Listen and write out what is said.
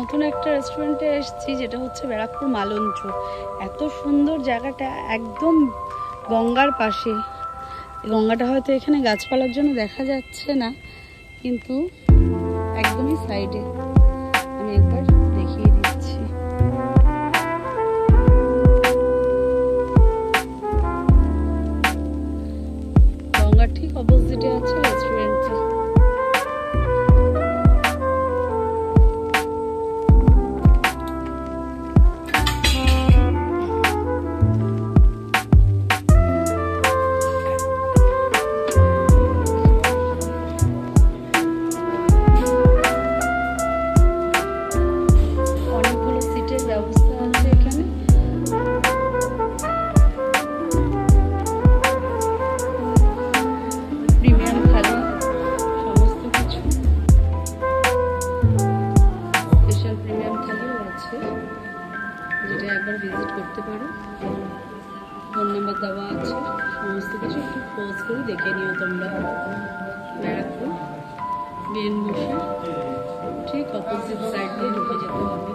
নতুন একটা রেস্টুরেন্টে এসেছি, যেটা হচ্ছে ব্যারাকপুর মালঞ্চ। এত সুন্দর জায়গাটা, একদম গঙ্গার পাশে। গঙ্গাটা হয়তো এখানে গাছপালার জন্য দেখা যাচ্ছে না, কিন্তু একদমই সাইডে। আমি একবার দেখিয়ে দিচ্ছি। গঙ্গার ঠিক অপোজিটে আছে রেস্টুরেন্টটা। অনেকগুলো সিটের ব্যবস্থা আছে এখানে। প্রিমিয়াম থালি, সমস্ত কিছু। স্পেশাল প্রিমিয়াম থালিও আছে, যেটা একবার ভিজিট করতে পারো। ফোন নাম্বার দেওয়া আছে, সমস্ত কিছু একটু পোজ করে দেখে নিও তোমরা। ব্যারাকপুর মেন বসে ঠিক অপোজিট সাইড দিয়ে ঢুকে যেতে হবে।